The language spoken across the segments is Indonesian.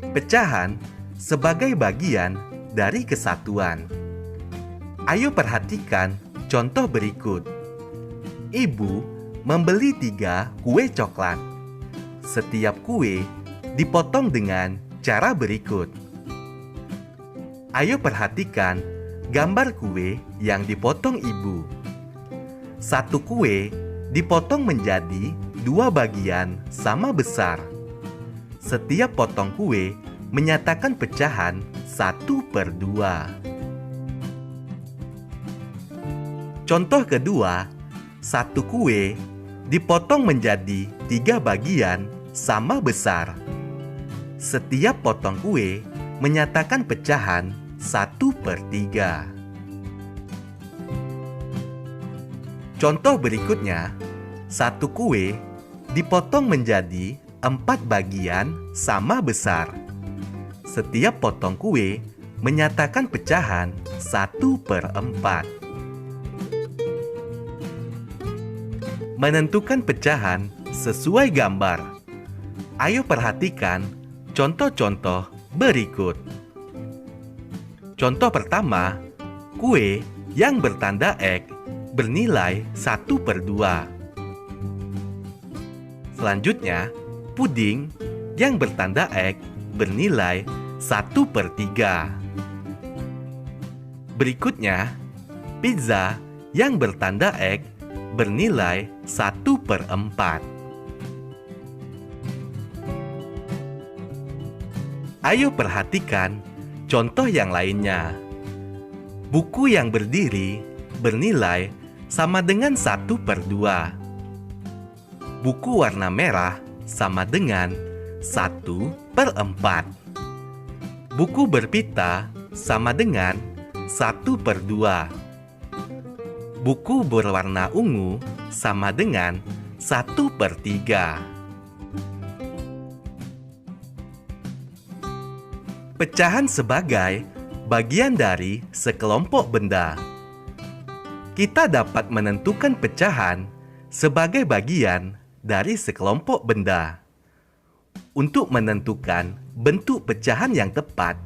Pecahan sebagai bagian dari kesatuan. Ayo perhatikan contoh berikut. Ibu membeli 3 kue coklat. Setiap kue dipotong dengan cara berikut. Ayo perhatikan gambar kue yang dipotong ibu. Satu kue dipotong menjadi 2 bagian sama besar. Setiap potong kue menyatakan pecahan 1/2. Contoh kedua, satu kue dipotong menjadi 3 bagian sama besar. Setiap potong kue menyatakan pecahan 1/3. Contoh berikutnya, satu kue dipotong menjadi 4 bagian sama besar. Setiap potong kue menyatakan pecahan 1/4. Menentukan pecahan sesuai gambar. Ayo perhatikan contoh-contoh berikut. Contoh pertama, kue yang bertanda X bernilai 1/2. Selanjutnya, puding yang bertanda X bernilai 1/3. Berikutnya, pizza yang bertanda X bernilai 1/4. Ayo perhatikan contoh yang lainnya. Buku yang berdiri bernilai sama dengan 1/2. Buku warna merah sama dengan 1/4. Buku berpita sama dengan 1/2. Buku berwarna ungu sama dengan 1/3. Pecahan sebagai bagian dari sekelompok benda. Kita dapat menentukan pecahan sebagai bagian dari sekelompok benda. Untuk menentukan bentuk pecahan yang tepat,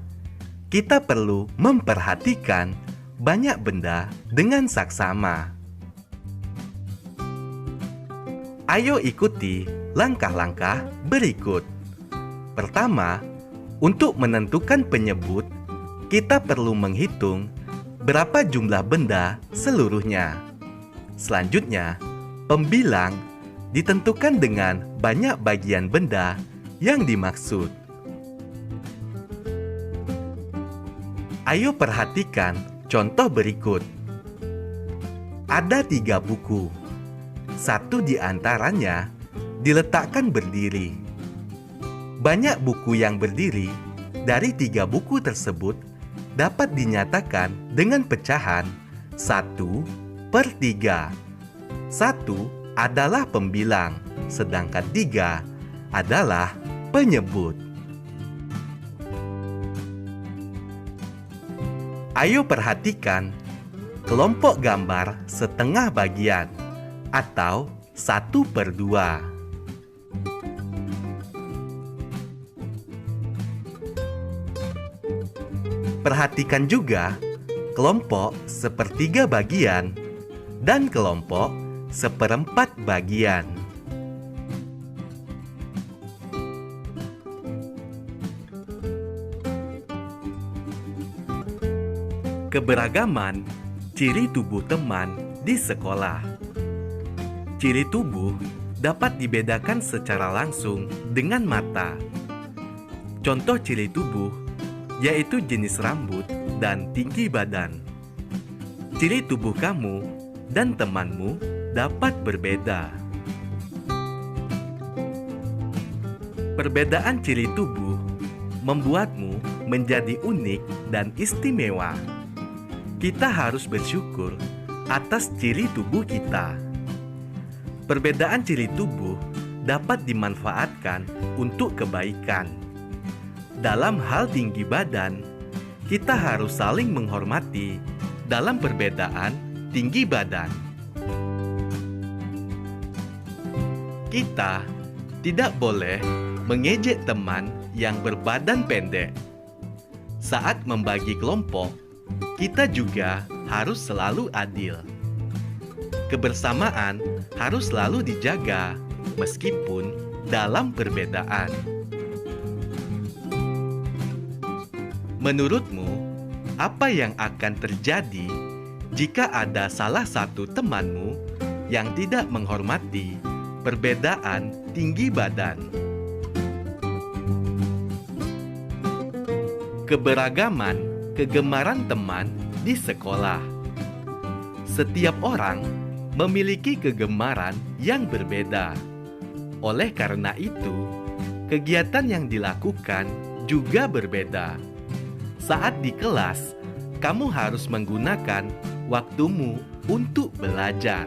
kita perlu memperhatikan banyak benda dengan saksama. Ayo ikuti langkah-langkah berikut. Pertama, untuk menentukan penyebut, kita perlu menghitung berapa jumlah benda seluruhnya. Selanjutnya, pembilang ditentukan dengan banyak bagian benda yang dimaksud. Ayo perhatikan contoh berikut. Ada 3 buku. Satu di antaranya diletakkan berdiri. Banyak buku yang berdiri dari 3 buku tersebut dapat dinyatakan dengan pecahan 1/3. 1 adalah pembilang, sedangkan 3 adalah penyebut. Ayo perhatikan kelompok gambar setengah bagian atau 1/2. Perhatikan juga kelompok 1/3 bagian dan kelompok 1/4 bagian. Keberagaman ciri tubuh teman di sekolah. Ciri tubuh dapat dibedakan secara langsung dengan mata. Contoh ciri tubuh yaitu jenis rambut dan tinggi badan. Ciri tubuh kamu dan temanmu dapat berbeda. Perbedaan ciri tubuh membuatmu menjadi unik dan istimewa. Kita harus bersyukur atas ciri tubuh kita. Perbedaan ciri tubuh dapat dimanfaatkan untuk kebaikan. Dalam hal tinggi badan, kita harus saling menghormati dalam perbedaan tinggi badan. Kita Tidak boleh mengejek teman yang berbadan pendek. Saat membagi kelompok, kita juga harus selalu adil. Kebersamaan harus selalu dijaga, meskipun dalam perbedaan. Menurutmu, apa yang akan terjadi jika ada salah satu temanmu yang tidak menghormati perbedaan tinggi badan? Keberagaman kegemaran teman di sekolah. Setiap orang memiliki kegemaran yang berbeda. Oleh karena itu, kegiatan yang dilakukan juga berbeda. Saat di kelas, kamu harus menggunakan waktumu untuk belajar.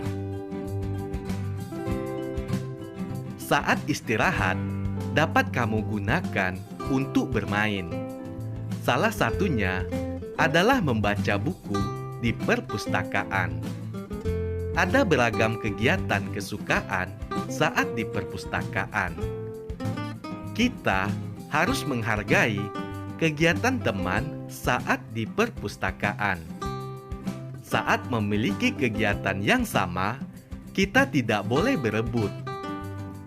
Saat istirahat, dapat kamu gunakan untuk bermain. Salah satunya adalah membaca buku di perpustakaan. Ada beragam kegiatan kesukaan saat di perpustakaan. Kita harus menghargai kegiatan teman saat di perpustakaan. Saat memiliki kegiatan yang sama, kita tidak boleh berebut.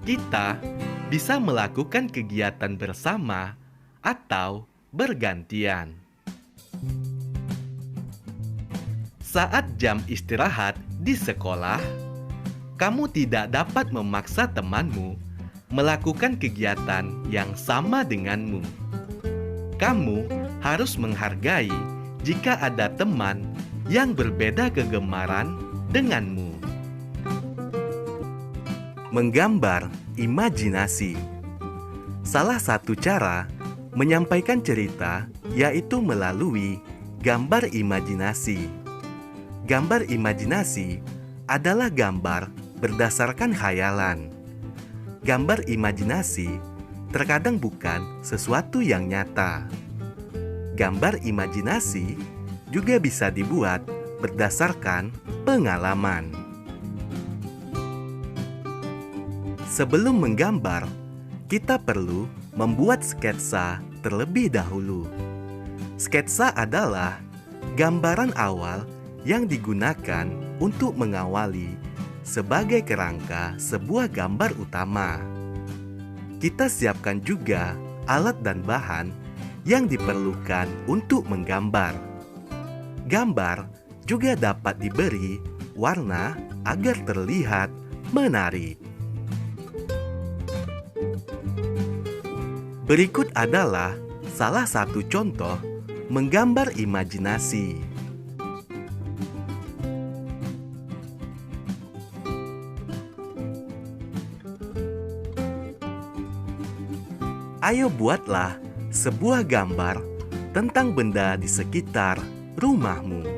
Kita bisa melakukan kegiatan bersama atau bergantian. Saat jam istirahat di sekolah, kamu tidak dapat memaksa temanmu melakukan kegiatan yang sama denganmu. Kamu harus menghargai jika ada teman yang berbeda kegemaran denganmu. Menggambar imajinasi. Salah satu cara menyampaikan cerita yaitu melalui gambar imajinasi. Gambar imajinasi adalah gambar berdasarkan khayalan. Gambar imajinasi terkadang bukan sesuatu yang nyata. Gambar imajinasi juga bisa dibuat berdasarkan pengalaman. Sebelum menggambar, kita perlu membuat sketsa terlebih dahulu. Sketsa adalah gambaran awal yang digunakan untuk mengawali sebagai kerangka sebuah gambar utama. Kita siapkan juga alat dan bahan yang diperlukan untuk menggambar. Gambar juga dapat diberi warna agar terlihat menarik. Berikut adalah salah satu contoh menggambar imajinasi. Ayo buatlah sebuah gambar tentang benda di sekitar rumahmu.